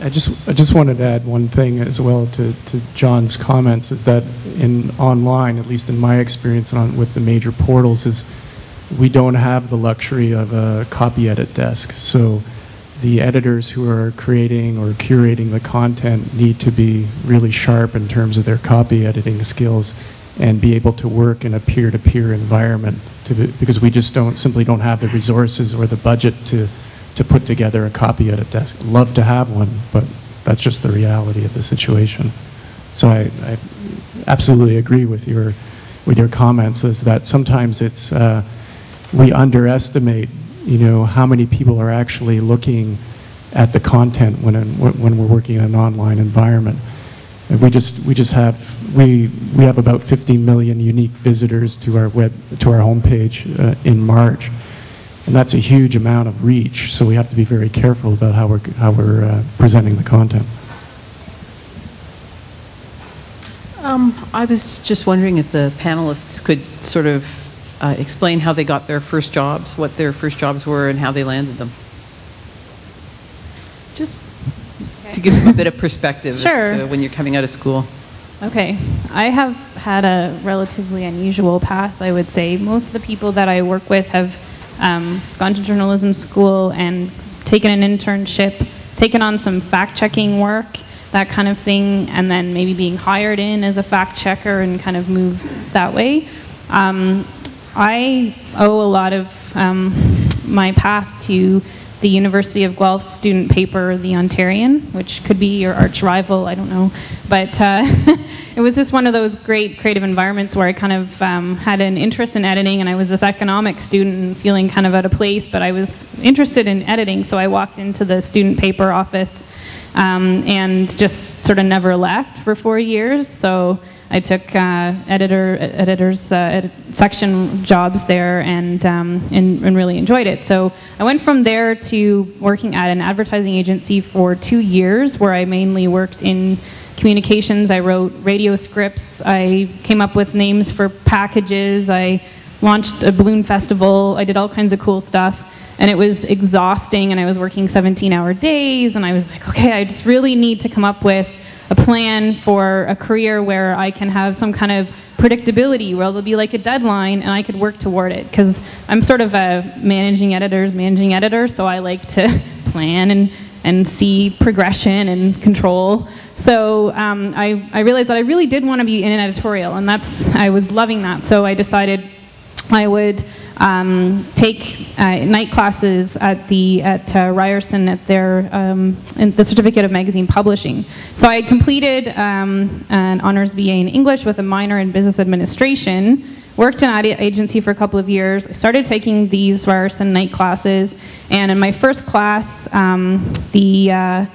I just wanted to add one thing as well to John's comments, is that in online, at least in my experience with the major portals, is we don't have the luxury of a copy edit desk. So the editors who are creating or curating the content need to be really sharp in terms of their copy editing skills and be able to work in a peer-to-peer environment because we just simply don't have the resources or the budget to put together a copy edit desk. Love to have one, but that's just the reality of the situation. So I absolutely agree with your comments, is that sometimes it's we underestimate, you know, how many people are actually looking at the content when we're working in an online environment. And we have about 50 million unique visitors to our homepage in March, and that's a huge amount of reach. So we have to be very careful about how we're presenting the content. I was just wondering if the panelists could sort of explain how they got their first jobs, what their first jobs were, and how they landed them. Just to give them a bit of perspective Sure. as to when you're coming out of school. Okay, I have had a relatively unusual path, I would say. Most of the people that I work with have gone to journalism school and taken an internship, taken on some fact-checking work, that kind of thing, and then maybe being hired in as a fact-checker and kind of moved that way. I owe a lot of my path to the University of Guelph's student paper, The Ontarian, which could be your arch rival, I don't know. But it was just one of those great creative environments where I kind of had an interest in editing, and I was this economics student and feeling kind of out of place, but I was interested in editing, so I walked into the student paper office and just sort of never left for 4 years. So I took editors section jobs there and really enjoyed it. So I went from there to working at an advertising agency for 2 years, where I mainly worked in communications. I wrote radio scripts. I came up with names for packages. I launched a balloon festival. I did all kinds of cool stuff. And it was exhausting, and I was working 17-hour days, and I was like, okay, I just really need to come up with a plan for a career where I can have some kind of predictability, where there'll be like a deadline and I could work toward it, because I'm sort of a managing editor, so I like to plan and see progression and control. So I realized that I really did want to be in an editorial, and I was loving that. So I decided I would take night classes at Ryerson at their in the Certificate of Magazine Publishing. So I completed an honors BA in English with a minor in business administration, worked in an ad agency for a couple of years. I started taking these Ryerson night classes, and in my first class, the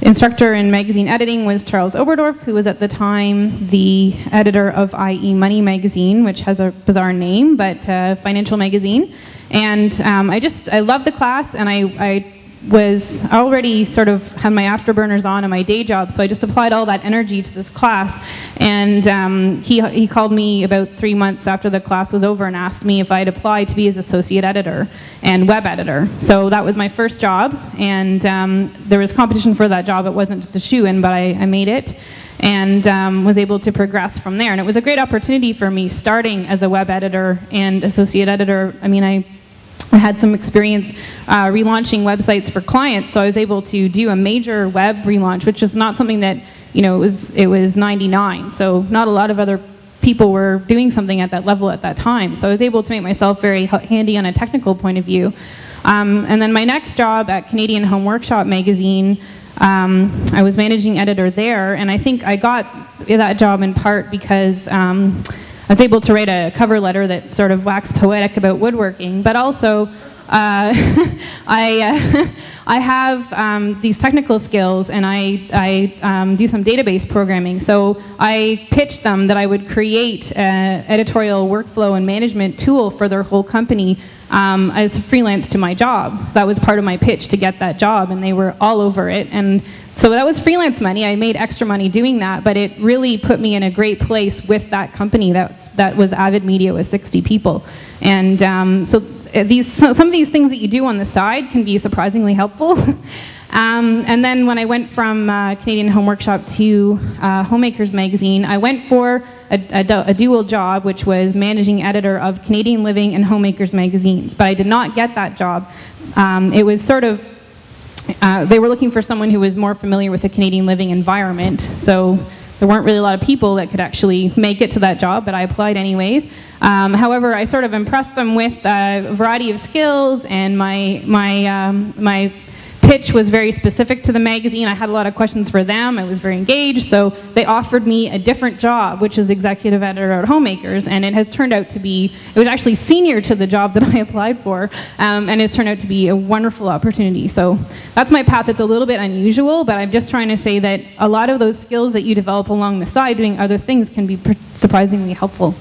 instructor in magazine editing was Charles Oberdorf, who was at the time the editor of IE Money magazine, which has a bizarre name, but financial magazine. And I loved the class, and I was already sort of had my afterburners on in my day job, so I just applied all that energy to this class. And he called me about 3 months after the class was over and asked me if I'd apply to be his associate editor and web editor. So that was my first job, and there was competition for that job. It wasn't just a shoe-in, but I made it, and was able to progress from there. And it was a great opportunity for me, starting as a web editor and associate editor. I mean, I had some experience relaunching websites for clients, so I was able to do a major web relaunch, which is not something that, you know, it was 99, so not a lot of other people were doing something at that level at that time. So I was able to make myself very handy on a technical point of view. And then my next job at Canadian Home Workshop magazine, I was managing editor there, and I think I got that job in part because I was able to write a cover letter that sort of waxed poetic about woodworking, but also I have these technical skills, and I do some database programming. So I pitched them that I would create an editorial workflow and management tool for their whole company as a freelance to my job. That was part of my pitch to get that job, and they were all over it. And so that was freelance money. I made extra money doing that, but it really put me in a great place with that company that was Avid Media with 60 people. And so some of these things that you do on the side can be surprisingly helpful. And then when I went from Canadian Home Workshop to Homemakers magazine, I went for a dual job, which was managing editor of Canadian Living and Homemakers magazines. But I did not get that job. It was sort of, they were looking for someone who was more familiar with the Canadian Living environment. So there weren't really a lot of people that could actually make it to that job, but I applied anyways. However, I sort of impressed them with a variety of skills, and my pitch was very specific to the magazine. I had a lot of questions for them. I was very engaged, so they offered me a different job, which is executive editor at Homemakers, and it has turned out to be, it was actually senior to the job that I applied for, and it's turned out to be a wonderful opportunity. So that's my path. It's a little bit unusual, but I'm just trying to say that a lot of those skills that you develop along the side doing other things can be surprisingly helpful.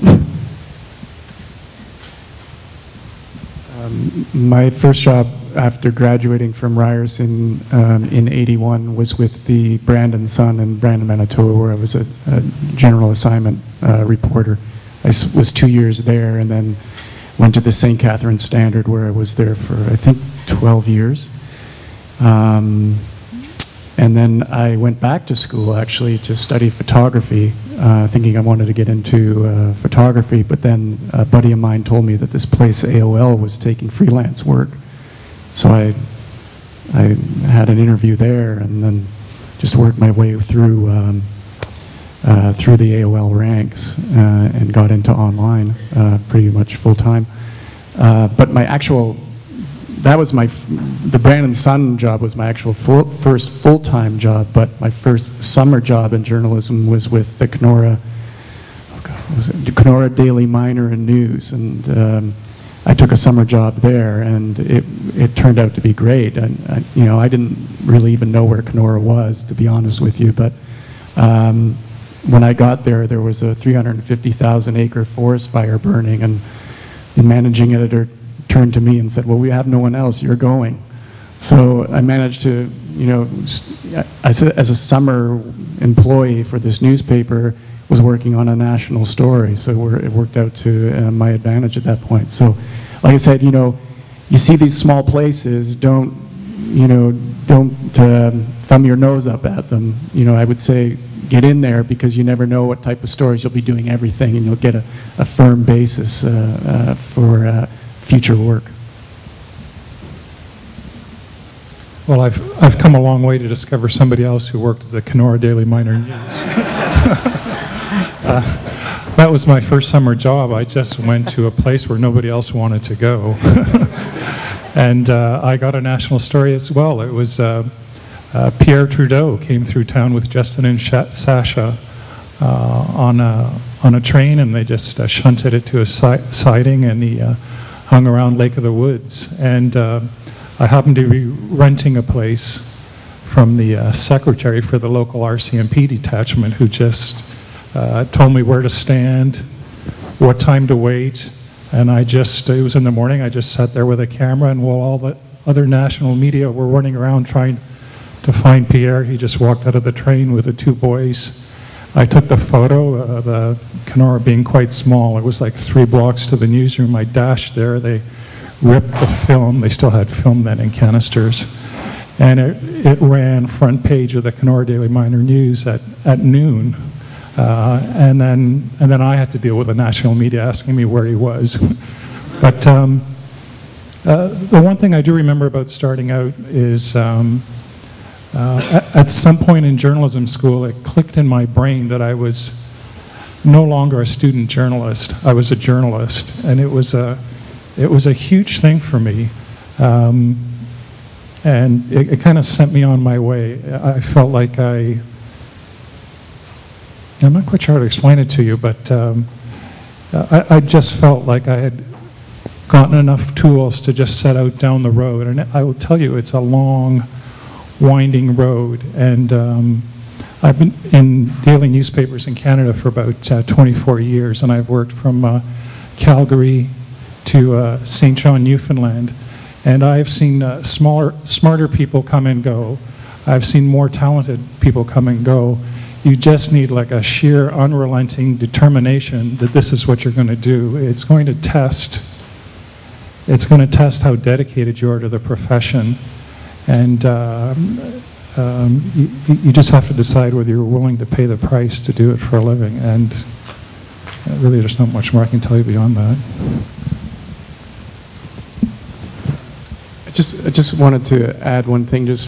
My first job after graduating from Ryerson in '81 was with the Brandon Sun in Brandon, Manitoba, where I was a general assignment reporter. I was 2 years there, and then went to the St. Catharines Standard, where I was there for, I think, 12 years. And then I went back to school, actually, to study photography, thinking I wanted to get into photography, but then a buddy of mine told me that this place, AOL, was taking freelance work. So I had an interview there, and then just worked my way through the AOL ranks, and got into online pretty much full-time. But my actual, the Brandon Sun job was my actual first full-time job, but my first summer job in journalism was with the Kenora Daily Miner and News, and I took a summer job there, and it turned out to be great. And I didn't really even know where Kenora was, to be honest with you, but when I got there, there was a 350,000-acre forest fire burning, and the managing editor turned to me and said, "Well, we have no one else, you're going." So I managed to, as a summer employee for this newspaper, was working on a national story, so it worked out to my advantage at that point. So, like I said, you see these small places, don't thumb your nose up at them. I would say get in there, because you never know what type of stories you'll be doing everything, and you'll get a firm basis for future work. Well, I've come a long way to discover somebody else who worked at the Kenora Daily Miner News. That was my first summer job. I just went to a place where nobody else wanted to go. And I got a national story as well. It was Pierre Trudeau came through town with Justin and Sasha on a train, and they just shunted it to a siding, and he hung around Lake of the Woods. And I happened to be renting a place from the secretary for the local RCMP detachment, who just told me where to stand, what time to wait, and it was in the morning, I just sat there with a camera, and while all the other national media were running around trying to find Pierre, he just walked out of the train with the two boys. I took the photo, the Kenora being quite small. It was like 3 blocks to the newsroom. I dashed there. They ripped the film. They still had film then in canisters. And it ran front page of the Kenora Daily Miner News at noon. And then I had to deal with the national media asking me where he was. But the one thing I do remember about starting out is at some point in journalism school, it clicked in my brain that I was no longer a student journalist. I was a journalist, and it was a huge thing for me, and it kind of sent me on my way. I felt like I'm not quite sure how to explain it to you, but I just felt like I had gotten enough tools to just set out down the road. And I will tell you, it's a long, winding road. And I've been in daily newspapers in Canada for about 24 years, and I've worked from Calgary to St. John, Newfoundland. And I've seen smarter people come and go. I've seen more talented people come and go. You just need like a sheer unrelenting determination that this is what you're going to do. It's going to test it's going to test how dedicated you are to the profession, and you just have to decide whether you're willing to pay the price to do it for a living, and really there's not much more I can tell you beyond that. I just wanted to add one thing, just